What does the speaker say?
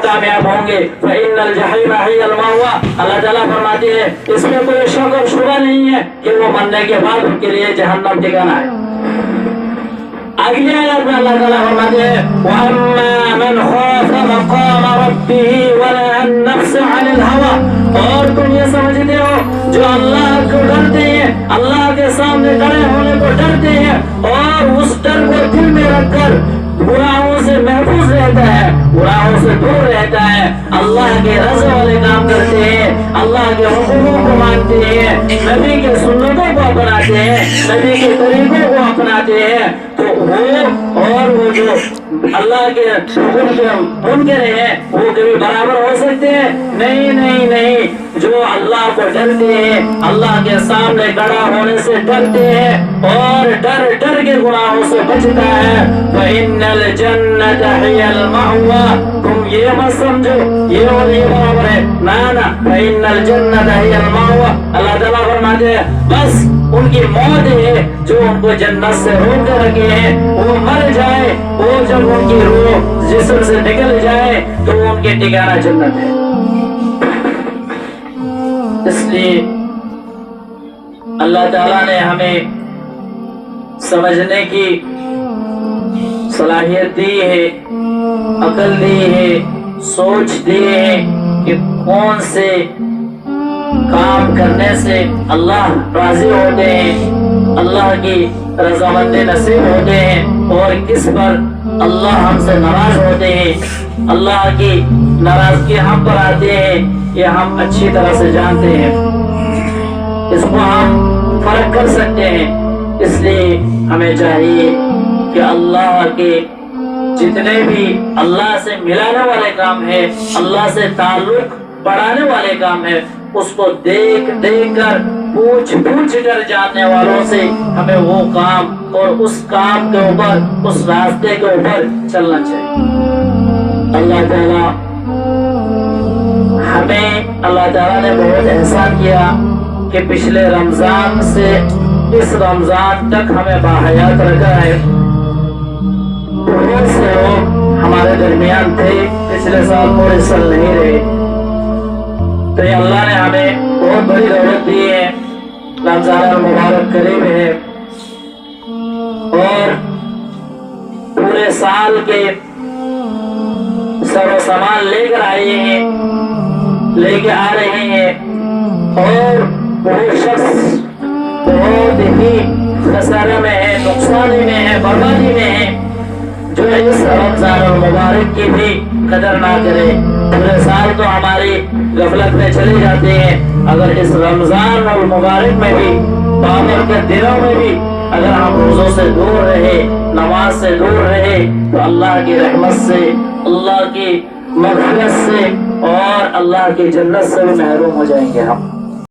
کامیاب ہوں گے. فإن الجحیم هی المأوى. اللہ تعالیٰ فرماتے ہیں اس میں کوئی شک اور شبہ نہیں ہے کہ وہ مرنے کے بعد ان کے لیے جہنم ٹھکانا ہے. اگلی آیت میں اللہ تعالیٰ فرماتے ہیں وَأَمَّا مَنْ خَافَ مَقَامَ رَبِّهِ وَنَهَى النَّفْسَ عَنِ الْهَوَىٰ. اور تم یہ سمجھتے ہو جو اللہ کو ڈرتے ہیں, اللہ کے سامنے کھڑے ہونے کو ڈرتے ہیں اور اس ڈر کو دل میں رکھ کر گناہوں سے محفوظ رہتا ہے, گناہوں سے دور رہتا ہے, اللہ کے رضا والے کام کرتے ہیں, اللہ کے حکموں کو مانتے ہیں, نبی کے سنتوں کو اپناتے ہیں, نبی کے طریقوں کو اپناتے ہیں, تو وہ اور وہ جو اللہ کے حکم کے منکر ہیں وہ کبھی برابر ہو سکتے ہیں؟ نہیں نہیں نہیں. جو اللہ کو ڈرتے ہیں, اللہ کے سامنے کھڑا ہونے سے ڈرتے ہیں اور ڈر ڈر کے گناہوں سے بچتا ہے, فإن الجنت ہی المأوى. تم یہ مت سمجھو یہ اور یہ برابر ہے, نہ فإن الجنت ہی المأوى. اللہ تعالیٰ فرماتے ہیں بس ان کی موت ہے جو ان کو جنت سے روک کے رکھے ہیں, وہ مر جائے, وہ جب ان کی روح جسم سے نکل جائے تو ان کے ٹھکانہ جنت ہے. اس لیے اللہ تعالیٰ نے ہمیں سمجھنے کی صلاحیت دی ہے, عقل دی ہے, سوچ دی ہے کہ کون سے کام کرنے سے اللہ راضی ہوتے ہیں, اللہ کی رضامندی نصیب ہوتے ہیں, اور کس پر اللہ ہم سے ناراض ہوتے ہیں, اللہ کی ناراضگی ہم پر آتے ہیں, یہ ہم اچھی طرح سے جانتے ہیں. اس کو ہم فرق کر سکتے ہیں. اس لیے ہمیں چاہیے کہ اللہ کے جتنے بھی اللہ سے ملانے والے کام ہیں, اللہ سے تعلق بڑھانے والے کام ہیں, اس کو دیکھ دیکھ کر پوچھ پوچھ کر جاننے والوں سے ہمیں وہ کام اور اس کام کے اوپر, اس راستے کے اوپر چلنا چاہیے. اللہ تعالیٰ نے بہت احسان کیا کہ پچھلے رمضان سے اس رمضان تک ہمیں باحیات رکھا ہے. بہت سے لوگ ہمارے درمیان تھے, پچھلے سال پورے سال نہیں رہے, تو یہ اللہ نے ہمیں بہت بڑی دولت دی ہے. رمضان المبارک قریب ہے اور پورے سال کے سر و سامان لے کر آئے ہیں, لے کے آ رہے ہیں, اور وہ شخص بہت ہی خسارے میں ہے, نقصان میں ہے, بربادی میں ہے جو اس رمضان المبارک کی بھی قدر نہ کرے. پورے سال تو ہماری غفلت میں چلے جاتے ہیں, اگر اس رمضان المبارک میں بھی, بابرکت دنوں میں بھی اگر ہم روزوں سے دور رہے, نماز سے دور رہے, تو اللہ کی رحمت سے, اللہ کی مغفرت سے اور اللہ کی جنت سے بھی محروم ہو جائیں گے ہم.